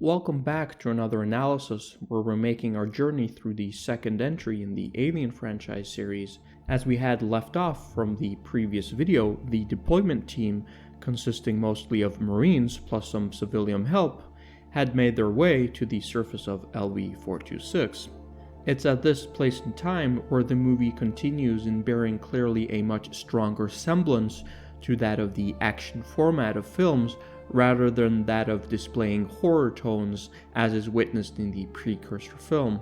Welcome back to another analysis where we're making our journey through the second entry in the Alien franchise series. As we had left off from the previous video, the deployment team, consisting mostly of Marines plus some civilian help, had made their way to the surface of LV-426. It's at this place in time where the movie continues in bearing clearly a much stronger semblance to that of the action format of films rather than that of displaying horror tones as is witnessed in the precursor film.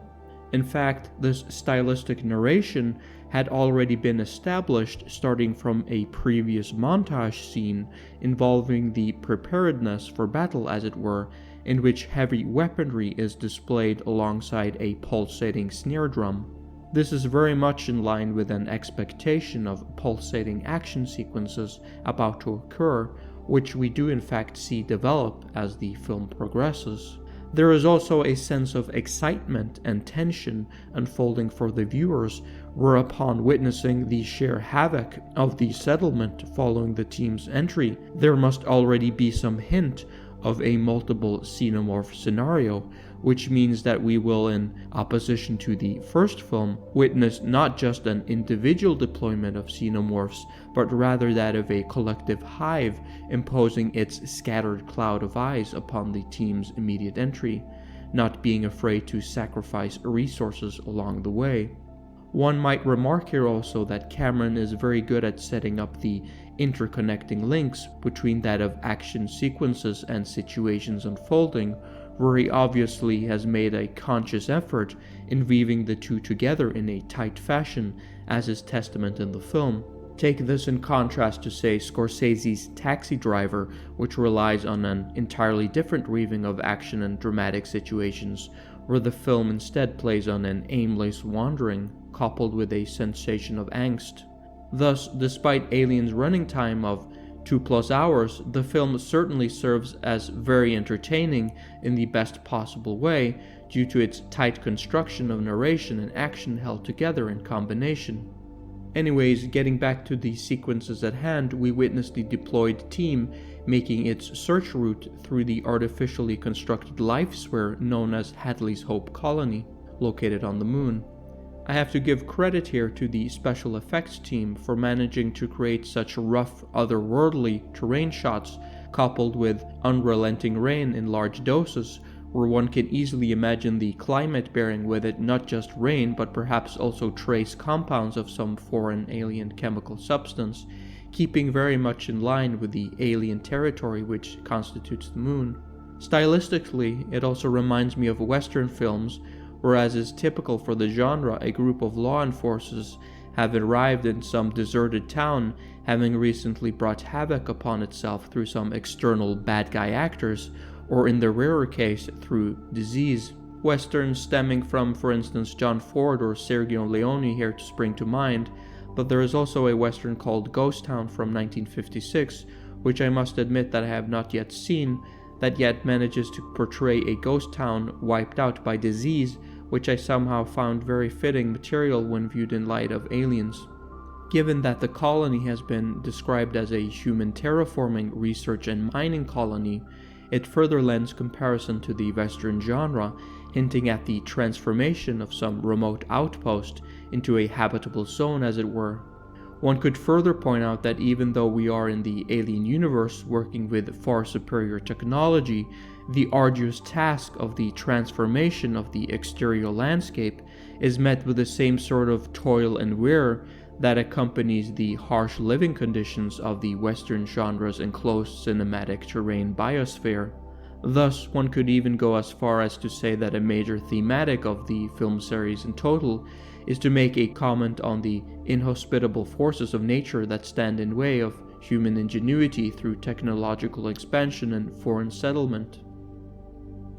In fact, this stylistic narration had already been established starting from a previous montage scene involving the preparedness for battle, as it were, in which heavy weaponry is displayed alongside a pulsating snare drum. This is very much in line with an expectation of pulsating action sequences about to occur, which we do in fact see develop as the film progresses. There is also a sense of excitement and tension unfolding for the viewers, whereupon witnessing the sheer havoc of the settlement following the team's entry, there must already be some hint of a multiple xenomorph scenario, which means that we will, in opposition to the first film, witness not just an individual deployment of xenomorphs, but rather that of a collective hive imposing its scattered cloud of eyes upon the team's immediate entry, not being afraid to sacrifice resources along the way. One might remark here also that Cameron is very good at setting up the interconnecting links between that of action sequences and situations unfolding, where he obviously has made a conscious effort in weaving the two together in a tight fashion, as is testament in the film. Take this in contrast to, say, Scorsese's Taxi Driver, which relies on an entirely different weaving of action and dramatic situations, where the film instead plays on an aimless wandering, coupled with a sensation of angst. Thus, despite Alien's running time of 2+ hours, the film certainly serves as very entertaining in the best possible way due to its tight construction of narration and action held together in combination. Anyways, getting back to the sequences at hand, we witness the deployed team making its search route through the artificially constructed life sphere known as Hadley's Hope Colony, located on the moon. I have to give credit here to the special effects team for managing to create such rough, otherworldly terrain shots, coupled with unrelenting rain in large doses, where one can easily imagine the climate bearing with it not just rain, but perhaps also trace compounds of some foreign alien chemical substance, keeping very much in line with the alien territory which constitutes the moon. Stylistically, it also reminds me of Western films, whereas is typical for the genre, a group of law enforcers have arrived in some deserted town, having recently brought havoc upon itself through some external bad guy actors, or in the rarer case, through disease. Westerns stemming from, for instance, John Ford or Sergio Leone here to spring to mind, but there is also a Western called Ghost Town from 1956, which I must admit that I have not yet seen, that yet manages to portray a ghost town wiped out by disease, which I somehow found very fitting material when viewed in light of Aliens. Given that the colony has been described as a human terraforming research and mining colony, it further lends comparison to the Western genre, hinting at the transformation of some remote outpost into a habitable zone, as it were. One could further point out that even though we are in the alien universe working with far superior technology, the arduous task of the transformation of the exterior landscape is met with the same sort of toil and wear that accompanies the harsh living conditions of the Western genre's enclosed cinematic terrain biosphere. Thus, one could even go as far as to say that a major thematic of the film series in total is to make a comment on the inhospitable forces of nature that stand in way of human ingenuity through technological expansion and foreign settlement.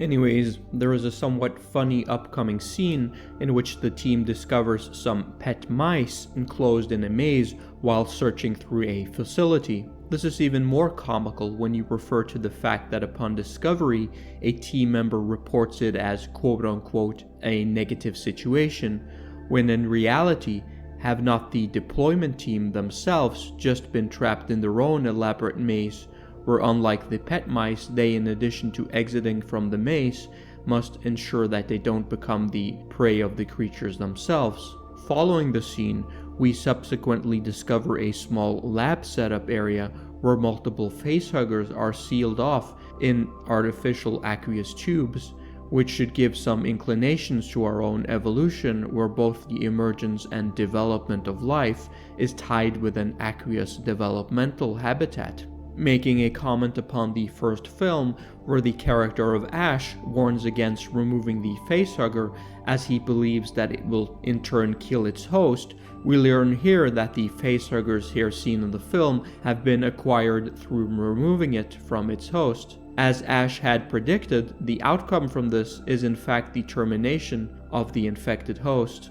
Anyways, there is a somewhat funny upcoming scene in which the team discovers some pet mice enclosed in a maze while searching through a facility. This is even more comical when you refer to the fact that upon discovery, a team member reports it as quote-unquote a negative situation, when in reality, have not the deployment team themselves just been trapped in their own elaborate maze, where unlike the pet mice, they, in addition to exiting from the maze, must ensure that they don't become the prey of the creatures themselves. Following the scene, we subsequently discover a small lab setup area where multiple facehuggers are sealed off in artificial aqueous tubes, which should give some inclinations to our own evolution, where both the emergence and development of life is tied with an aqueous developmental habitat. Making a comment upon the first film, where the character of Ash warns against removing the facehugger as he believes that it will in turn kill its host, we learn here that the facehuggers here seen in the film have been acquired through removing it from its host. As Ash had predicted, the outcome from this is in fact the termination of the infected host.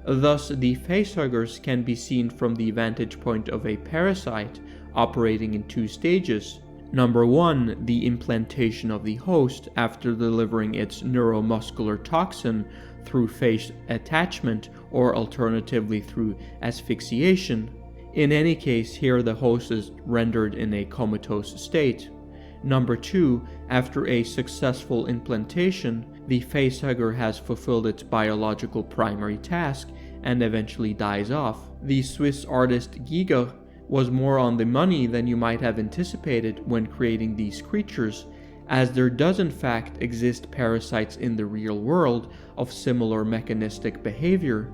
Thus, the facehuggers can be seen from the vantage point of a parasite, operating in two stages. Number 1, the implantation of the host after delivering its neuromuscular toxin through face attachment, or alternatively through asphyxiation. In any case, here the host is rendered in a comatose state. Number 2, after a successful implantation, the facehugger has fulfilled its biological primary task and eventually dies off. The Swiss artist Giger was more on the money than you might have anticipated when creating these creatures, as there does in fact exist parasites in the real world of similar mechanistic behavior.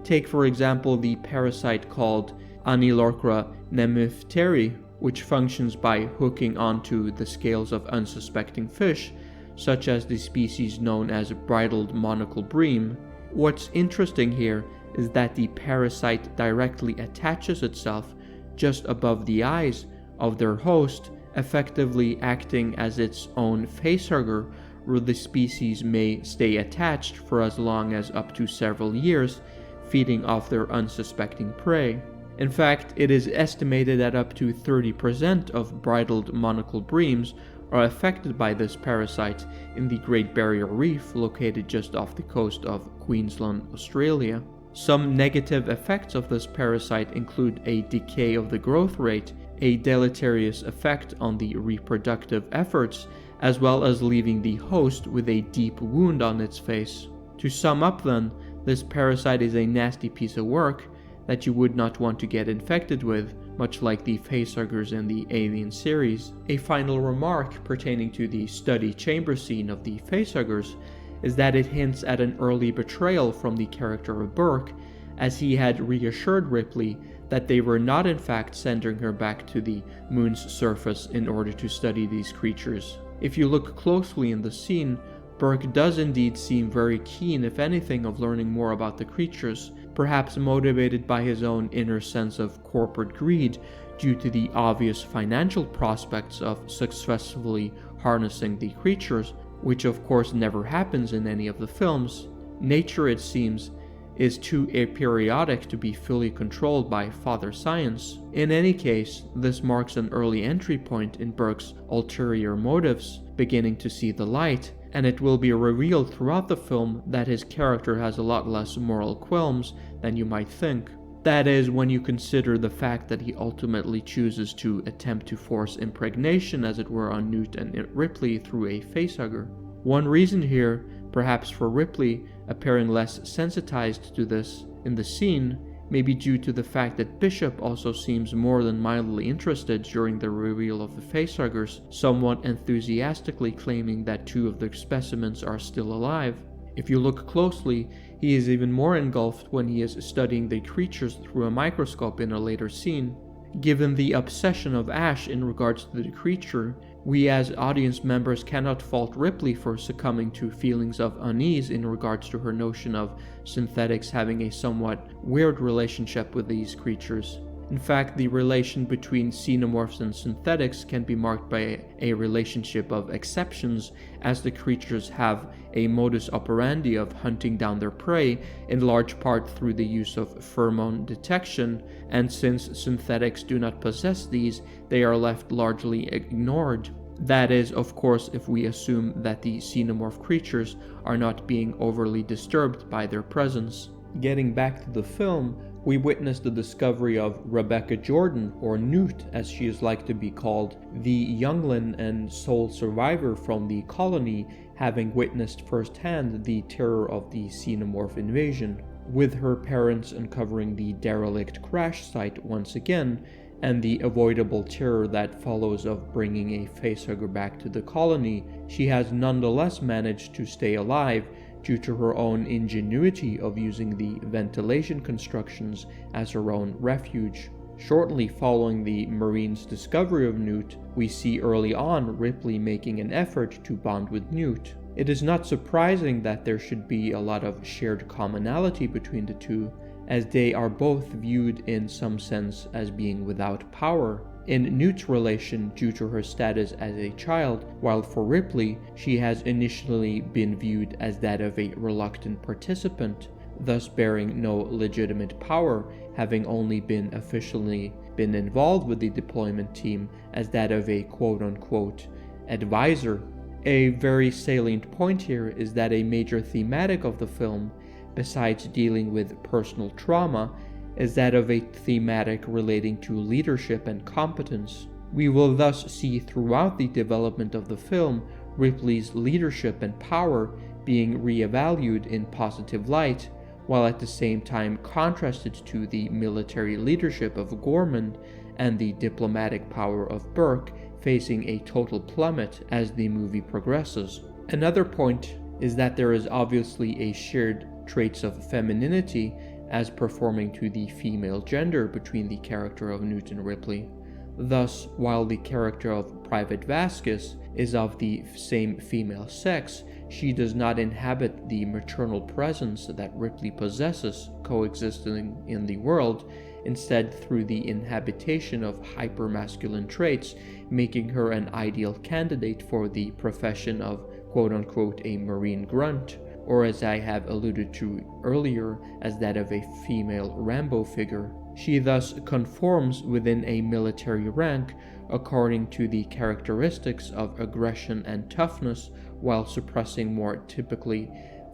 Take for example the parasite called Anilorchra nemipteri, which functions by hooking onto the scales of unsuspecting fish, such as the species known as bridled monocle bream. What's interesting here is that the parasite directly attaches itself just above the eyes of their host, effectively acting as its own facehugger, where the species may stay attached for as long as up to several years, feeding off their unsuspecting prey. In fact, it is estimated that up to 30% of bridled monocle breams are affected by this parasite in the Great Barrier Reef, located just off the coast of Queensland, Australia. Some negative effects of this parasite include a decay of the growth rate, a deleterious effect on the reproductive efforts, as well as leaving the host with a deep wound on its face. To sum up then, this parasite is a nasty piece of work that you would not want to get infected with, much like the facehuggers in the Alien series. A final remark pertaining to the study chamber scene of the facehuggers is that it hints at an early betrayal from the character of Burke, as he had reassured Ripley that they were not in fact sending her back to the moon's surface in order to study these creatures. If you look closely in the scene, Burke does indeed seem very keen, if anything, of learning more about the creatures, perhaps motivated by his own inner sense of corporate greed due to the obvious financial prospects of successfully harnessing the creatures, which of course never happens in any of the films. Nature, it seems, is too aperiodic to be fully controlled by Father Science. In any case, this marks an early entry point in Burke's ulterior motives beginning to see the light, and it will be revealed throughout the film that his character has a lot less moral qualms than you might think. That is, when you consider the fact that he ultimately chooses to attempt to force impregnation, as it were, on Newt and Ripley through a facehugger. One reason here, perhaps for Ripley appearing less sensitized to this in the scene, may be due to the fact that Bishop also seems more than mildly interested during the reveal of the facehuggers, somewhat enthusiastically claiming that 2 of the specimens are still alive. If you look closely, he is even more engulfed when he is studying the creatures through a microscope in a later scene. Given the obsession of Ash in regards to the creature, we as audience members cannot fault Ripley for succumbing to feelings of unease in regards to her notion of synthetics having a somewhat weird relationship with these creatures. In fact, the relation between xenomorphs and synthetics can be marked by a relationship of exceptions, as the creatures have a modus operandi of hunting down their prey, in large part through the use of pheromone detection, and since synthetics do not possess these, they are left largely ignored. That is, of course, if we assume that the xenomorph creatures are not being overly disturbed by their presence. Getting back to the film, We witness the discovery of Rebecca Jordan, or Newt as she is like to be called, the youngling and sole survivor from the colony, having witnessed firsthand the terror of the xenomorph invasion, with her parents uncovering the derelict crash site once again, and the avoidable terror that follows of bringing a facehugger back to the colony. She has nonetheless managed to stay alive due to her own ingenuity of using the ventilation constructions as her own refuge. Shortly following the Marines' discovery of Newt, we see early on Ripley making an effort to bond with Newt. It is not surprising that there should be a lot of shared commonality between the two, as they are both viewed in some sense as being without power. In Newt's relation due to her status as a child, while for Ripley, she has initially been viewed as that of a reluctant participant, thus bearing no legitimate power, having only been officially involved with the deployment team as that of a quote-unquote advisor. A very salient point here is that a major thematic of the film, besides dealing with personal trauma, is that of a thematic relating to leadership and competence. We will thus see throughout the development of the film Ripley's leadership and power being reevaluated in positive light, while at the same time contrasted to the military leadership of Gorman and the diplomatic power of Burke, facing a total plummet as the movie progresses. Another point is that there is obviously a shared traits of femininity as performing to the female gender between the character of Newt and Ripley. Thus, while the character of Private Vasquez is of the same female sex, she does not inhabit the maternal presence that Ripley possesses, coexisting in the world, instead through the inhabitation of hypermasculine traits, making her an ideal candidate for the profession of quote-unquote a marine grunt, or as I have alluded to earlier, as that of a female Rambo figure. She thus conforms within a military rank according to the characteristics of aggression and toughness, while suppressing more typically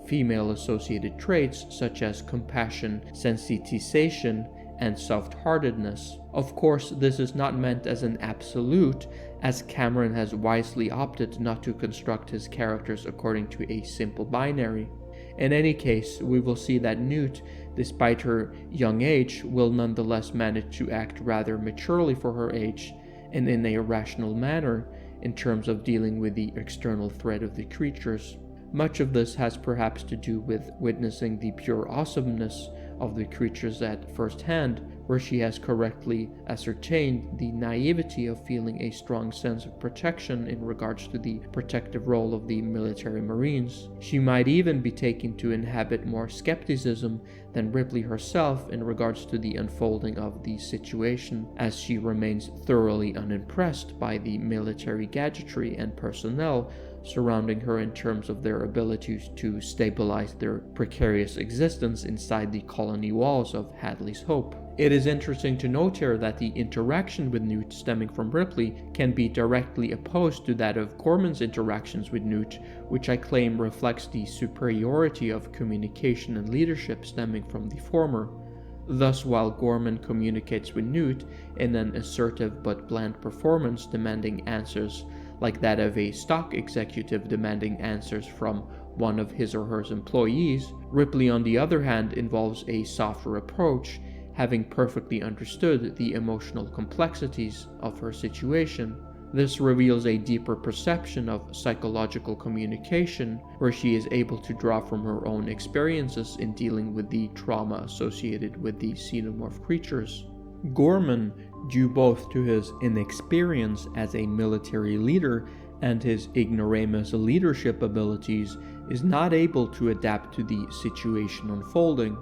female-associated traits such as compassion, sensitization, and soft-heartedness. Of course, this is not meant as an absolute, as Cameron has wisely opted not to construct his characters according to a simple binary. In any case, we will see that Newt, despite her young age, will nonetheless manage to act rather maturely for her age and in a rational manner in terms of dealing with the external threat of the creatures. Much of this has perhaps to do with witnessing the pure awesomeness of the creatures at first hand, where she has correctly ascertained the naivety of feeling a strong sense of protection in regards to the protective role of the military Marines. She might even be taken to inhabit more skepticism than Ripley herself in regards to the unfolding of the situation, as she remains thoroughly unimpressed by the military gadgetry and personnel surrounding her in terms of their ability to stabilize their precarious existence inside the colony walls of Hadley's Hope. It is interesting to note here that the interaction with Newt stemming from Ripley can be directly opposed to that of Gorman's interactions with Newt, which I claim reflects the superiority of communication and leadership stemming from the former. Thus, while Gorman communicates with Newt in an assertive but bland performance demanding answers like that of a stock executive demanding answers from one of his or her employees, Ripley on the other hand involves a softer approach, having perfectly understood the emotional complexities of her situation. This reveals a deeper perception of psychological communication, where she is able to draw from her own experiences in dealing with the trauma associated with the xenomorph creatures. Gorman, due both to his inexperience as a military leader and his ignoramus leadership abilities, is not able to adapt to the situation unfolding.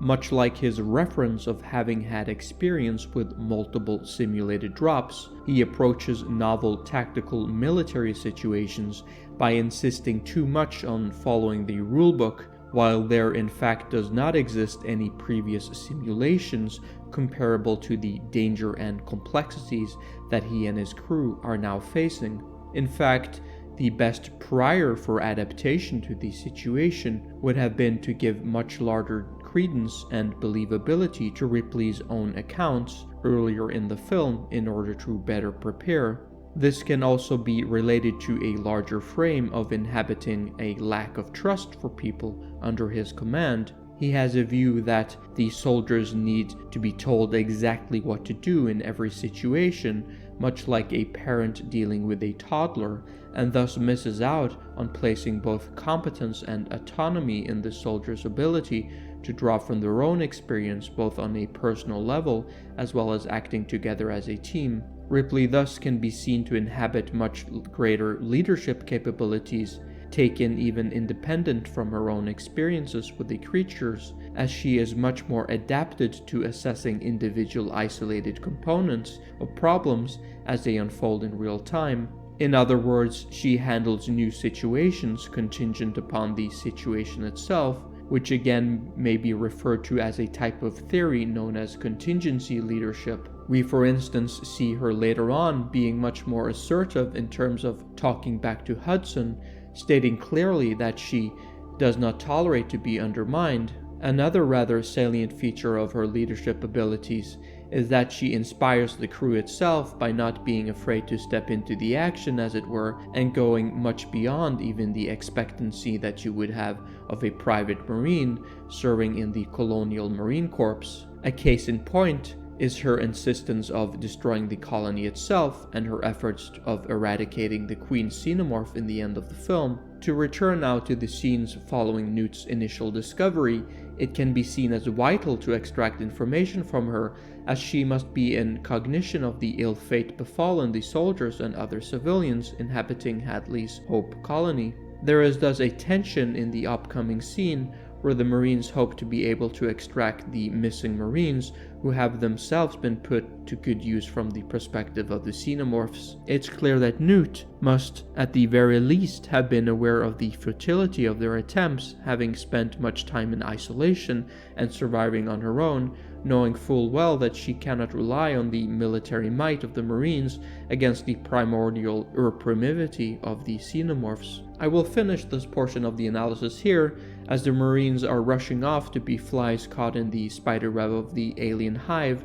Much like his reference of having had experience with multiple simulated drops, he approaches novel tactical military situations by insisting too much on following the rulebook, while there in fact does not exist any previous simulations comparable to the danger and complexities that he and his crew are now facing. In fact, the best prior for adaptation to the situation would have been to give much larger credence and believability to Ripley's own accounts earlier in the film in order to better prepare. This can also be related to a larger frame of inhabiting a lack of trust for people under his command. He has a view that the soldiers need to be told exactly what to do in every situation, much like a parent dealing with a toddler, and thus misses out on placing both competence and autonomy in the soldiers' ability to draw from their own experience both on a personal level as well as acting together as a team. Ripley thus can be seen to inhabit much greater leadership capabilities, taken even independent from her own experiences with the creatures, as she is much more adapted to assessing individual isolated components of problems as they unfold in real time. In other words, she handles new situations contingent upon the situation itself, which again may be referred to as a type of theory known as contingency leadership. We, for instance, see her later on being much more assertive in terms of talking back to Hudson, stating clearly that she does not tolerate to be undermined. Another rather salient feature of her leadership abilities is that she inspires the crew itself by not being afraid to step into the action, as it were, and going much beyond even the expectancy that you would have of a private marine serving in the Colonial Marine Corps. A case in point is her insistence of destroying the colony itself and her efforts of eradicating the Queen xenomorph in the end of the film. To return now to the scenes following Newt's initial discovery, it can be seen as vital to extract information from her, as she must be in cognition of the ill fate befallen the soldiers and other civilians inhabiting Hadley's Hope colony. There is thus a tension in the upcoming scene where the Marines hope to be able to extract the missing Marines who have themselves been put to good use from the perspective of the xenomorphs. It's clear that Newt must, at the very least, have been aware of the futility of their attempts, having spent much time in isolation and surviving on her own, knowing full well that she cannot rely on the military might of the Marines against the primordial primivity of the xenomorphs. I will finish this portion of the analysis here, as the Marines are rushing off to be flies caught in the spiderweb of the alien hive,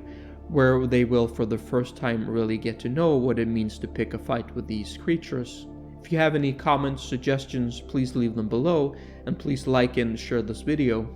where they will for the first time really get to know what it means to pick a fight with these creatures. If you have any comments, suggestions, please leave them below, and please like and share this video.